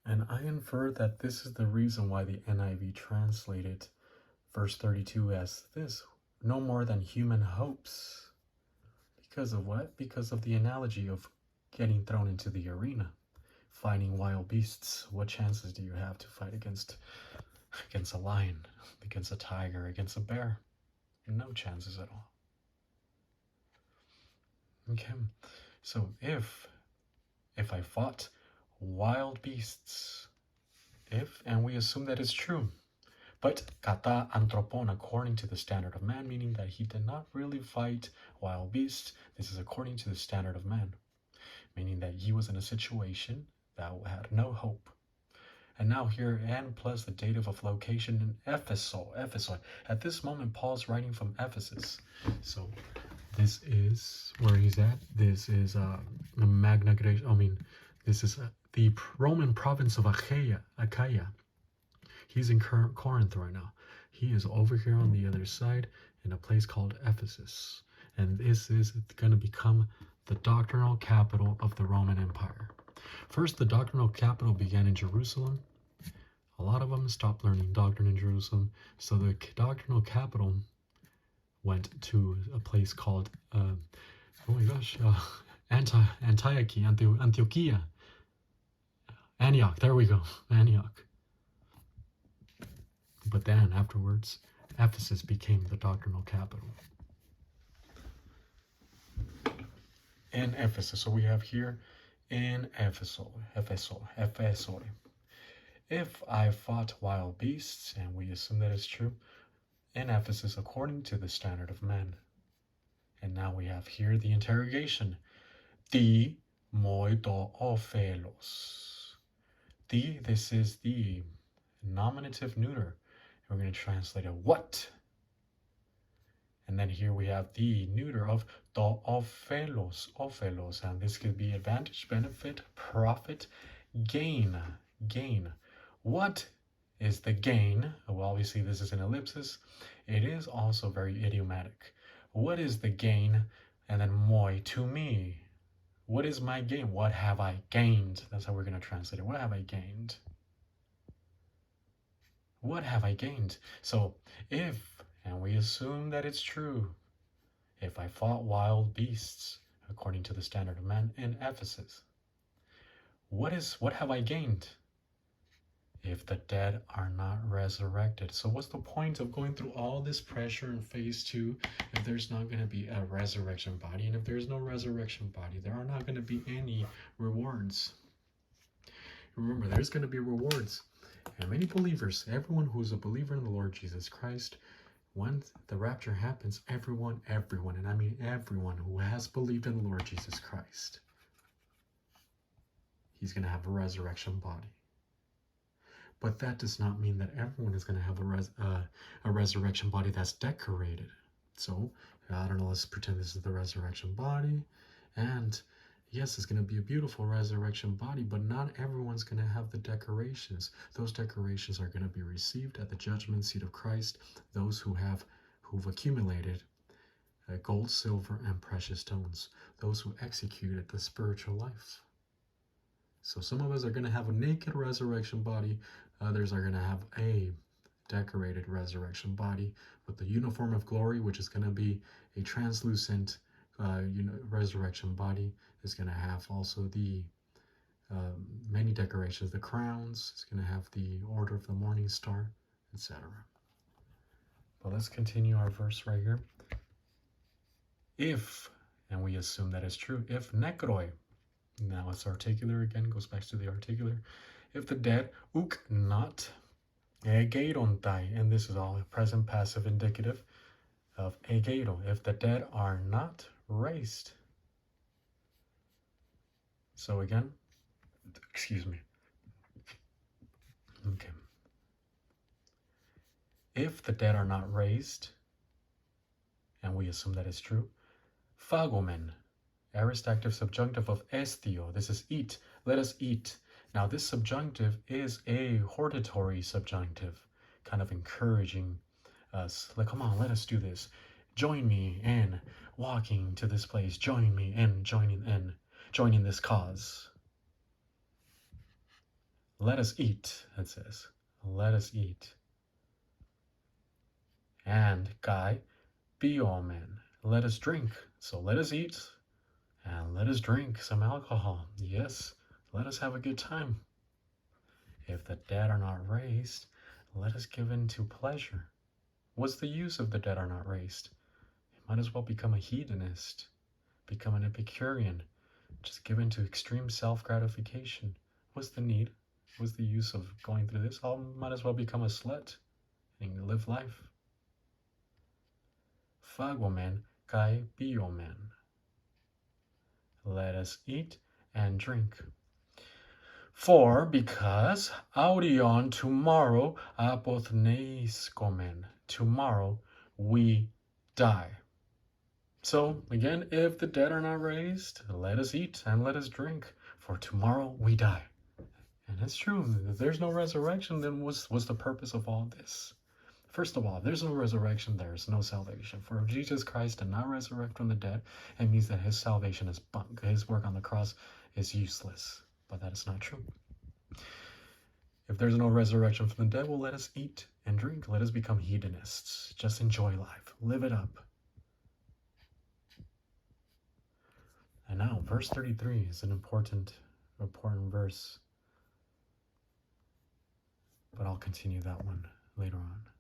And I infer that this is the reason why the NIV translated verse 32 as this: no more than human hopes. Because of what? Because of the analogy of getting thrown into the arena, fighting wild beasts. What chances do you have to fight against a lion, against a tiger, against a bear? No chances at all. Okay, so if I fought wild beasts, and we assume that is true, but kata anthropon, according to the standard of man, meaning that he did not really fight wild beasts. This is according to the standard of man, meaning that he was in a situation that had no hope. And now here, and plus the dative of location in Ephesus. At this moment, Paul's writing from Ephesus. So this is where he's at. This is the Magna Graecia. I mean, this is the Roman province of Achaia. He's in Corinth right now. He is over here on the other side in a place called Ephesus. And this is going to become the doctrinal capital of the Roman Empire. First, the doctrinal capital began in Jerusalem. A lot of them stopped learning doctrine in Jerusalem. So the doctrinal capital went to a place called, Antiochia. Antioch, there we go, Antioch. But then afterwards, Ephesus became the doctrinal capital. In Ephesus, so we have here in Ephesus. If I fought wild beasts, and we assume that is true, in Ephesus according to the standard of men. And now we have here the interrogation. Ti moi to ophelos. Ti, this is the nominative neuter. We're going to translate it what? And then here we have the neuter of to ophelos, and this could be advantage, benefit, profit, gain. What is the gain? Well, obviously this is an ellipsis. It is also very idiomatic. What is the gain? And then moi, to me. What is my gain? What have I gained? That's how we're going to translate it. What have I gained? What have I gained? So if, and we assume that it's true, if I fought wild beasts according to the standard of man in Ephesus, what have I gained? If the dead are not resurrected. So what's the point of going through all this pressure in phase 2 if there's not going to be a resurrection body? And if there's no resurrection body, there are not going to be any rewards. Remember, there's going to be rewards. And many believers, everyone who is a believer in the Lord Jesus Christ, when the rapture happens, everyone, and I mean everyone who has believed in the Lord Jesus Christ, he's going to have a resurrection body. But that does not mean that everyone is going to have a resurrection body that's decorated. So, I don't know, let's pretend this is the resurrection body. And yes, it's going to be a beautiful resurrection body, but not everyone's going to have the decorations. Those decorations are going to be received at the judgment seat of Christ, those who've accumulated gold, silver, and precious stones, those who executed the spiritual life. So some of us are going to have a naked resurrection body. Others are going to have a decorated resurrection body with the uniform of glory, which is going to be a translucent resurrection body. Is going to have also the many decorations, the crowns. It's going to have the order of the morning star, etc. But let's continue our verse right here. If, and we assume that is true, if nekroi, now it's articular again, goes back to the articular. If the dead, uk not egeirontai, and this is all present passive indicative of egeiro, if the dead are not raised. So again, excuse me. Okay. If the dead are not raised, and we assume that is true, phagomen, aorist active subjunctive of esthio, this is eat, let us eat. Now this subjunctive is a hortatory subjunctive, kind of encouraging us, like, come on, let us do this. Join me in walking to this place. Join me in joining this cause. Let us eat, it says. Let us eat. And Kai Biomen. Let us drink. So let us eat and let us drink some alcohol. Yes, let us have a good time. If the dead are not raised, let us give in to pleasure. What's the use if the dead are not raised? You might as well become a hedonist, become an Epicurean, just give in to extreme self-gratification. What's the need? What's the use of going through this? I might as well become a slut and live life. Fagomen kai biomen. Let us eat and drink. Because audion tomorrow apothneskomen. Tomorrow we die. So again, if the dead are not raised, let us eat and let us drink, for tomorrow we die. And it's true. If there's no resurrection, then what's the purpose of all this? First of all, if there's no resurrection, there's no salvation. For if Jesus Christ did not resurrect from the dead, it means that his salvation is bunk. His work on the cross is useless. But that is not true. If there's no resurrection from the dead, well, let us eat and drink. Let us become hedonists. Just enjoy life. Live it up. And now, verse 33 is an important verse. But I'll continue that one later on.